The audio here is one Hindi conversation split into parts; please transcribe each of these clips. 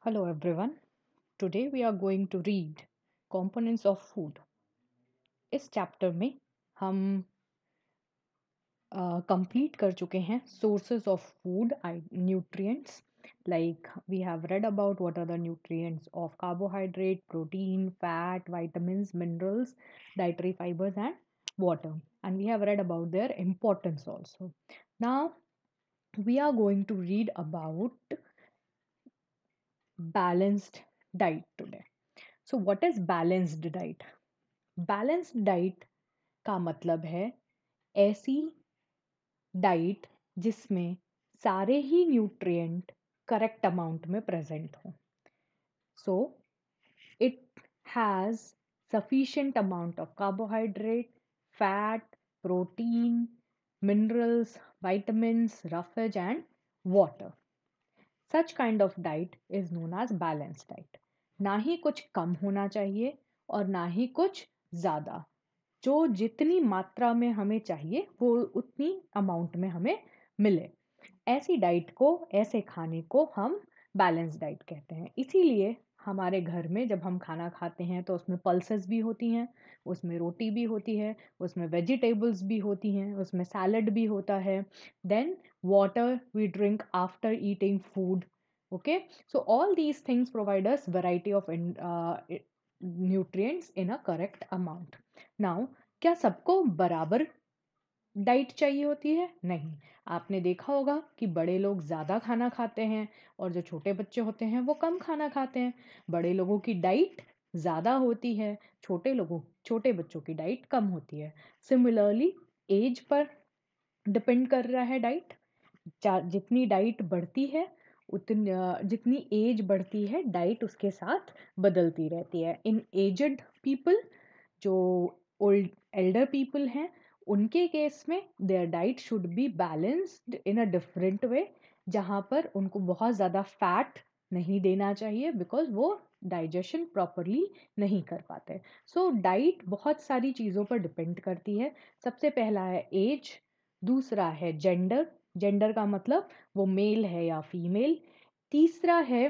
Hello everyone. Today we are going to read Components of Food. इस चैप्टर में हम कंप्लीट कर चुके हैं sources of food nutrients. Like we have read about what are the nutrients of carbohydrate, protein, fat, vitamins, minerals, dietary fibers and water. And we have read about their importance also. Now we are going to read about balanced diet today. So what is balanced diet? Balanced diet का मतलब है ऐसी डाइट जिसमें सारे ही न्यूट्रिएंट करेक्ट अमाउंट में प्रेजेंट हो. So it has sufficient amount of carbohydrate, fat, protein, minerals, vitamins, roughage and water. Such kind of diet is known as balanced diet. ना ही कुछ कम होना चाहिए और ना ही कुछ ज़्यादा. जो जितनी मात्रा में हमें चाहिए वो उतनी अमाउंट में हमें मिले. ऐसी डाइट को, ऐसे खाने को हम बैलेंस डाइट कहते हैं. इसीलिए हमारे घर में जब हम खाना खाते हैं तो उसमें पल्सेस भी होती हैं, उसमें रोटी भी होती है, उसमें वेजिटेबल्स भी होती हैं, उसमें सैलड भी होता है. Then water we drink after eating food. Okay, so all these things provide us variety of nutrients in a correct amount. Now, क्या सबको बराबर डाइट चाहिए होती है? नहीं. आपने देखा होगा कि बड़े लोग ज़्यादा खाना खाते हैं और जो छोटे बच्चे होते हैं वो कम खाना खाते हैं. बड़े लोगों की डाइट ज़्यादा होती है, छोटे बच्चों की डाइट कम होती है. सिमिलरली एज पर डिपेंड कर रहा है डाइट. जितनी डाइट बढ़ती है उतनी जितनी एज बढ़ती है डाइट उसके साथ बदलती रहती है. इन एजड पीपल, जो ओल्ड एल्डर पीपल हैं, उनके केस में their diet should be balanced in a different way, जहाँ पर उनको बहुत ज़्यादा फैट नहीं देना चाहिए बिकॉज वो डाइजेशन प्रॉपरली नहीं कर पाते. सो डाइट बहुत सारी चीज़ों पर डिपेंड करती है. सबसे पहला है एज, दूसरा है जेंडर. जेंडर का मतलब वो मेल है या फीमेल. तीसरा है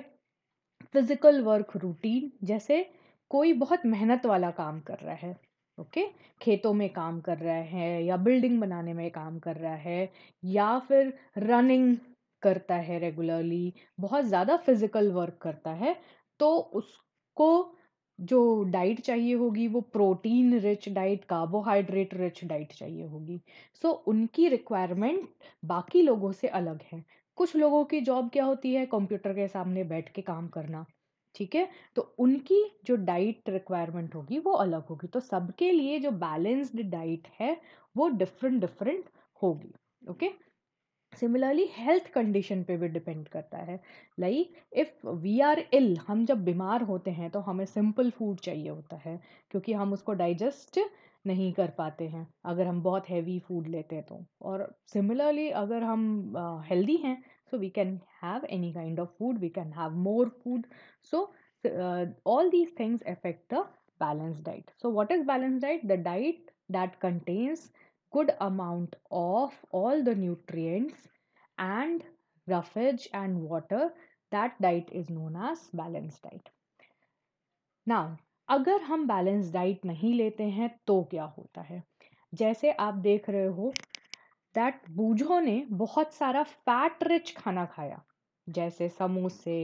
फिजिकल वर्क रूटीन, जैसे कोई बहुत मेहनत वाला काम कर रहा है, ओके, खेतों में काम कर रहा है या बिल्डिंग बनाने में काम कर रहा है या फिर रनिंग करता है रेगुलरली, बहुत ज़्यादा फिजिकल वर्क करता है, तो उसको जो डाइट चाहिए होगी वो protein rich diet, carbohydrate rich diet चाहिए होगी. सो उनकी रिक्वायरमेंट बाकी लोगों से अलग है. कुछ लोगों की जॉब क्या होती है, कंप्यूटर के सामने बैठ के काम करना, ठीक है, तो उनकी जो डाइट रिक्वायरमेंट होगी वो अलग होगी. तो सबके लिए जो बैलेंस्ड डाइट है वो डिफरेंट डिफरेंट होगी. ओके, सिमिलरली हेल्थ कंडीशन पे भी डिपेंड करता है. Like if we are ill, हम जब बीमार होते हैं तो हमें सिंपल फूड चाहिए होता है क्योंकि हम उसको डाइजेस्ट नहीं कर पाते हैं अगर हम बहुत हैवी फूड लेते हैं तो. और सिमिलरली अगर हम हेल्दी हैं, so we can have any kind of food, we can have more food. So all these things affect the balanced diet. So what is balanced diet? The diet that contains good amount of all the nutrients and roughage and water. That diet is known as balanced diet. Now, अगर हम बैलेंस डाइट नहीं लेते हैं तो क्या होता है? जैसे आप देख रहे हो दैट बूझों ने बहुत सारा फैट रिच खाना खाया, जैसे समोसे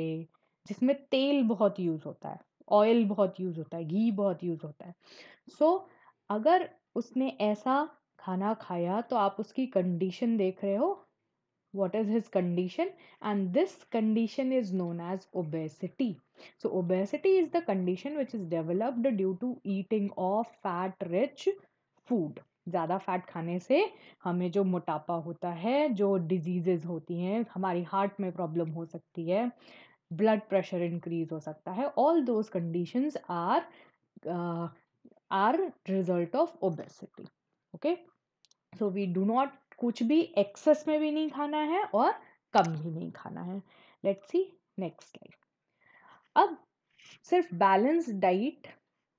जिसमें तेल बहुत यूज होता है, ऑयल बहुत यूज होता है, घी बहुत यूज होता है. सो अगर उसने ऐसा खाना खाया तो आप उसकी कंडीशन देख रहे हो. what is his condition? And this condition is known as obesity. So obesity is the condition which is developed due to eating of fat rich food. ज़्यादा फैट खाने से हमें जो मोटापा होता है, जो डिजीजेज होती हैं, हमारी हार्ट में प्रॉब्लम हो सकती है, ब्लड प्रेशर इंक्रीज हो सकता है, all those conditions are result of obesity. Okay, so we do not, कुछ भी एक्सेस में भी नहीं खाना है और कम भी नहीं खाना है. Let's see next slide. अब सिर्फ बैलेंस डाइट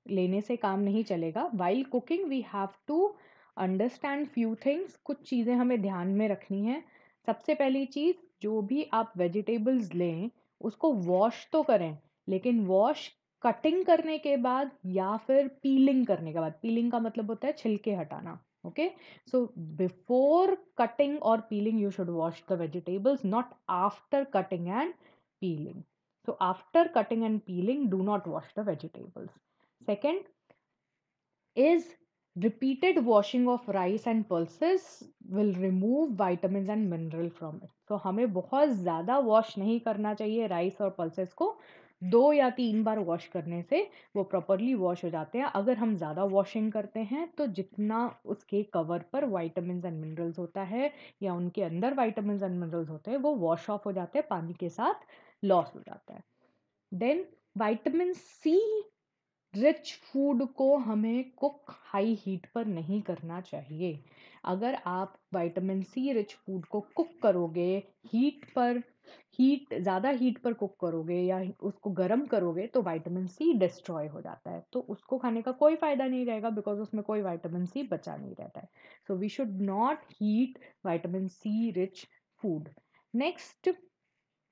लेने से काम नहीं चलेगा. While cooking we have to understand few things. कुछ चीज़ें हमें ध्यान में रखनी है. सबसे पहली चीज़, जो भी आप वेजिटेबल्स लें उसको वॉश तो करें, लेकिन वॉश कटिंग करने के बाद या फिर पीलिंग करने के बाद। पीलिंग का मतलब होता है छिलके हटाना। ओके, सो बिफोर कटिंग और piling you should wash the vegetables, not after cutting and peeling. So after cutting and peeling, do not wash the vegetables. Second is repeated washing of rice and pulses will remove vitamins and mineral from it. So हमें बहुत ज़्यादा वॉश नहीं करना चाहिए राइस और पल्सेस को। 2 या 3 बार वॉश करने से वो प्रॉपरली वॉश हो जाते हैं। अगर हम ज़्यादा वॉशिंग करते हैं तो जितना उसके कवर पर वाइटामिन एंड मिनरल्स होता है या उनके अंदर वाइटामिन एंड मिनरल्स होते हैं वो वॉश ऑफ हो जाते हैं, पानी के साथ लॉस हो जाता है। Then vitamin C rich food को हमें कुक हाई हीट पर नहीं करना चाहिए। अगर आप विटामिन सी रिच फूड को कुक करोगे हीट पर, ज़्यादा हीट पर कुक करोगे या उसको गर्म करोगे तो विटामिन सी डिस्ट्रॉय हो जाता है, तो उसको खाने का कोई फ़ायदा नहीं रहेगा बिकॉज उसमें कोई विटामिन सी बचा नहीं रहता है। So we should not heat vitamin C rich food. Next,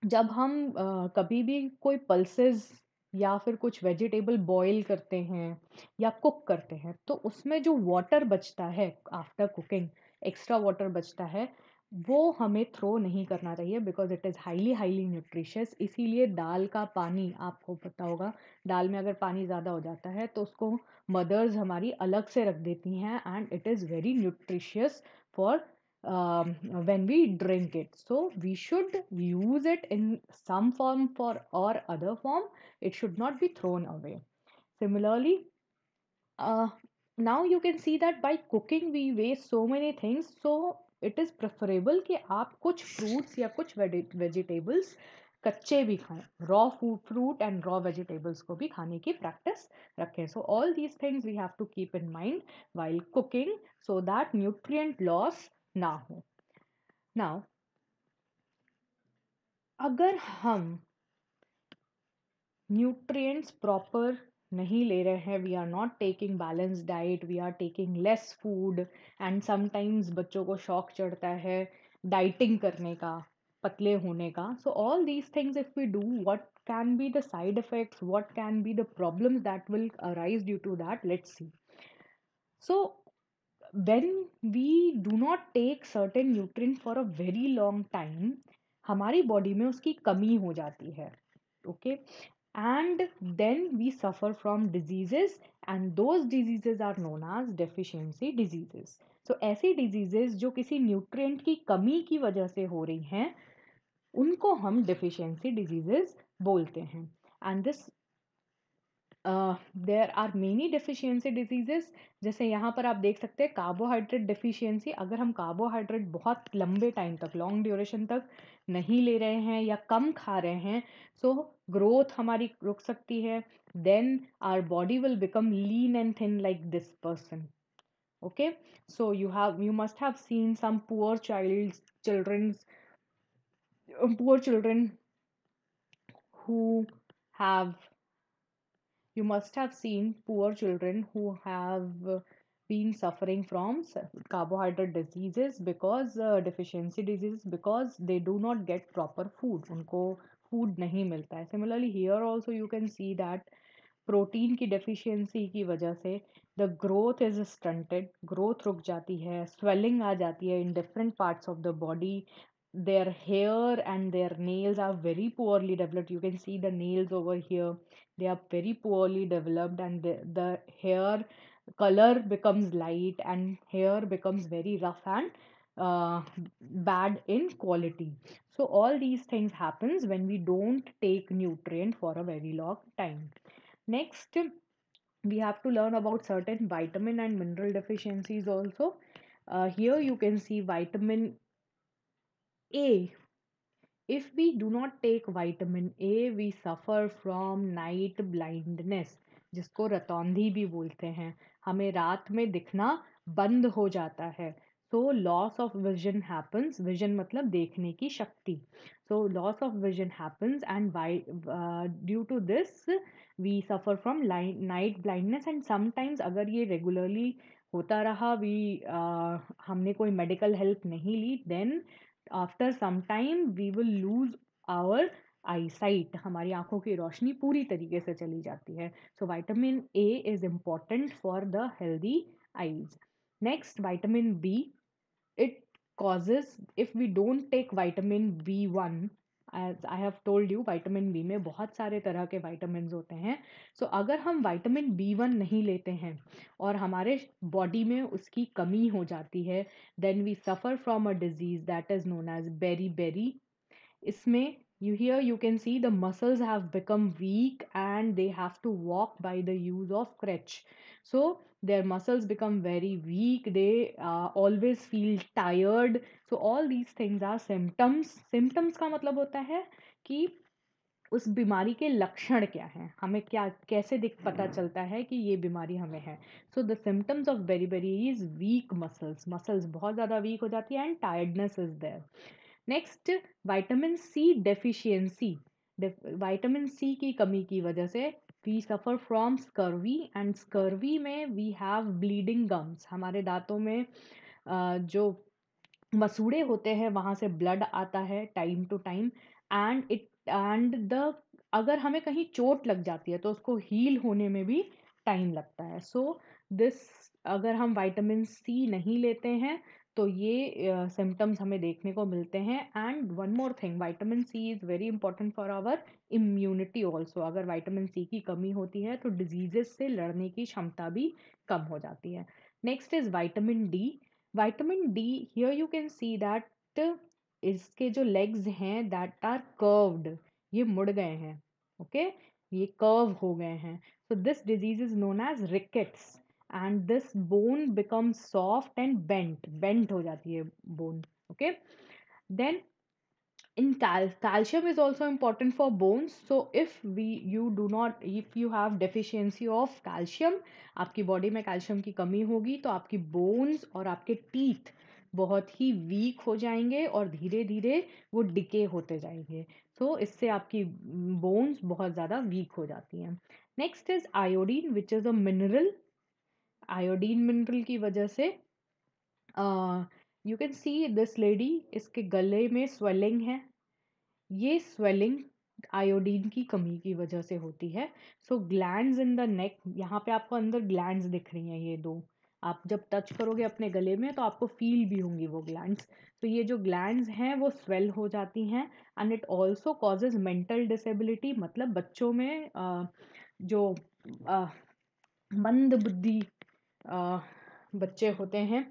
जब हम कभी भी कोई पल्सेस या फिर कुछ वेजिटेबल बॉईल करते हैं या कुक करते हैं तो उसमें जो वाटर बचता है आफ्टर कुकिंग, एक्स्ट्रा वाटर बचता है, वो हमें थ्रो नहीं करना चाहिए because it is highly highly nutritious. इसीलिए दाल का पानी, आपको पता होगा दाल में अगर पानी ज़्यादा हो जाता है तो उसको मदर्स हमारी अलग से रख देती हैं and it is very nutritious for when we drink it. So we should use it in some form for or other form. It should not be thrown away. Similarly, uh, now you can see that by cooking we waste so many things. So it is preferable कि आप कुछ fruits या कुछ vegetables कच्चे भी खाएं, raw food, fruit and raw vegetables को भी खाने की practice रखें. So all these things we have to keep in mind while cooking so that nutrient loss ना हो. Now, अगर हम न्यूट्रिएंट्स प्रॉपर नहीं ले रहे हैं, we are not taking balance diet, we are taking less food and sometimes बच्चों को शौक चढ़ता है डाइटिंग करने का, पतले होने का. So all these things if we do, what can be the side effects, what can be the problems that will arise due to that, let's see. So when we do not take certain nutrient for a very long time, हमारी बॉडी में उसकी कमी हो जाती है. Okay, and then we suffer from diseases and those diseases are known as deficiency diseases. So ऐसी diseases जो किसी nutrient की कमी की वजह से हो रही हैं उनको हम deficiency diseases बोलते हैं. And this there are many deficiency diseases. जैसे यहाँ पर आप देख सकते हैं कार्बोहाइड्रेट डिफिशियंसी. अगर हम कार्बोहाइड्रेट बहुत लंबे टाइम तक, लॉन्ग ड्यूरेशन तक नहीं ले रहे हैं या कम खा रहे हैं, सो ग्रोथ हमारी रुक सकती है. Then our body will become lean and thin like this person. Okay, so you must have seen some poor children who have you must have seen poor children who have been suffering from carbohydrate diseases because deficiency diseases because they do not get proper food. उनको food नहीं मिलता है. Similarly here also you can see that protein की डेफिशिएंसी की वजह से the growth is stunted, growth रुक जाती है, स्वेलिंग आ जाती है in different parts of the body. their hair and their nails are very poorly developed. You can see the nails over here, they are very poorly developed and the hair color becomes light and hair becomes very rough and uh, bad in quality. So all these things happens when we don't take nutrient for a very long time. Next, we have to learn about certain vitamin and mineral deficiencies also. Here you can see vitamin A. If we do not take vitamin A, we suffer from night blindness, जिसको रतौंधी भी बोलते हैं. हमें रात में दिखना बंद हो जाता है. So loss of vision happens. Vision मतलब देखने की शक्ति. So loss of vision happens and due to this we suffer from night blindness and sometimes अगर ये regularly होता रहा, हमने कोई medical help नहीं ली, then after some time we will lose our I site, हमारी आंखों की रोशनी पूरी तरीके से चली जाती है. So vitamin A is important for the healthy eyes. Next vitamin B, it causes, if we don't take vitamin B1, as I have told you vitamin B में बहुत सारे तरह के vitamins होते हैं. So अगर हम vitamin B1 नहीं लेते हैं और हमारे बॉडी में उसकी कमी हो जाती है, then we suffer from a disease that is known as beriberi. इसमें you can see the muscles have become weak and they have to walk by the use of crutch. So their muscles become very weak, they always feel tired. So all these things are symptoms का मतलब होता है कि उस बीमारी के लक्षण क्या हैं, हमें क्या कैसे दिख पता चलता है कि ये बीमारी हमें है. So the symptoms of beriberi is weak muscles बहुत ज़्यादा वीक हो जाती है and tiredness is there. Next, vitamin C deficiency. Vitamin C की कमी की वजह से we suffer from scurvy, and scurvy में वी हैव ब्लीडिंग गम्स. हमारे दांतों में जो मसूड़े होते हैं वहाँ से ब्लड आता है time to time, and the अगर हमें कहीं चोट लग जाती है तो उसको हील होने में भी टाइम लगता है. सो दिस, अगर हम विटामिन सी नहीं लेते हैं तो ये सिम्टम्स हमें देखने को मिलते हैं. And one more thing, vitamin C is very important for our immunity also. अगर विटामिन सी की कमी होती है तो डिजीजेस से लड़ने की क्षमता भी कम हो जाती है. Next is vitamin D. Vitamin D, here you can see that इसके जो लेग्स हैं दैट आर कर्व्ड, ये मुड़ गए हैं. ओके, ये कर्व हो गए हैं. So this disease is known as rickets, and this bone becomes soft and bent हो जाती है bone. Okay, then in calcium is also important for bones. So if you have deficiency of calcium, आपकी बॉडी में कैल्शियम की कमी होगी तो आपकी बोन्स और आपके टीथ बहुत ही वीक हो जाएंगे और धीरे धीरे वो डिके होते जाएंगे. तो इससे आपकी बोन्स बहुत ज़्यादा वीक हो जाती हैं. Next is iodine which is a mineral. Iodine mineral की वजह से you can see this lady, इसके गले में स्वेलिंग है. ये स्वेलिंग आयोडीन की कमी की वजह से होती है. सो ग्लैंड्स इन द नेक, यहाँ पे आपको अंदर ग्लैंड्स दिख रही हैं ये दो. आप जब टच करोगे अपने गले में तो आपको फील भी होंगी वो ग्लैंड्स. तो ये जो ग्लैंड्स हैं वो स्वेल हो जाती हैं. And it also causes mental disability, मतलब बच्चों में जो मंद बुद्धि बच्चे होते हैं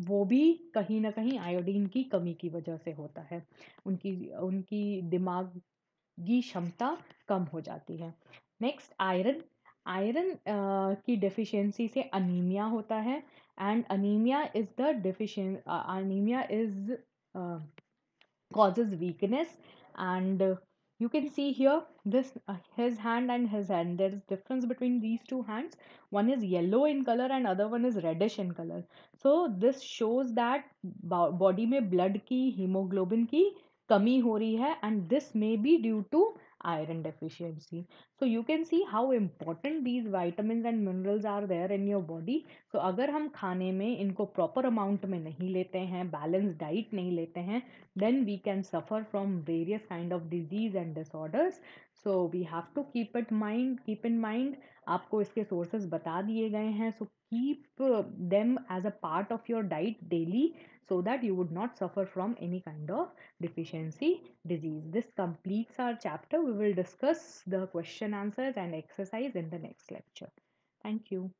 वो भी कहीं ना कहीं आयोडीन की कमी की वजह से होता है. उनकी उनकी दिमागी क्षमता कम हो जाती है. Next, iron. आयरन की डेफिशिएंसी से अनीमिया होता है. And anaemia is causes weakness. And you can see here this his hand and his hand, there is difference between these two hands. One is yellow in color and other one is reddish in color. So this shows that body में blood की, hemoglobin की कमी हो रही है, and this may be due to iron deficiency. So you can see how important these vitamins and minerals are there in your body. So अगर हम खाने में इनको proper amount में नहीं लेते हैं, balanced diet नहीं लेते हैं, then we can suffer from various kind of disease and disorders. So we have to keep in mind. आपको इसके sources बता दिए गए हैं. So keep them as a part of your diet daily so that you would not suffer from any kind of deficiency disease. This completes our chapter. We will discuss the question answers and exercise in the next lecture. Thank you.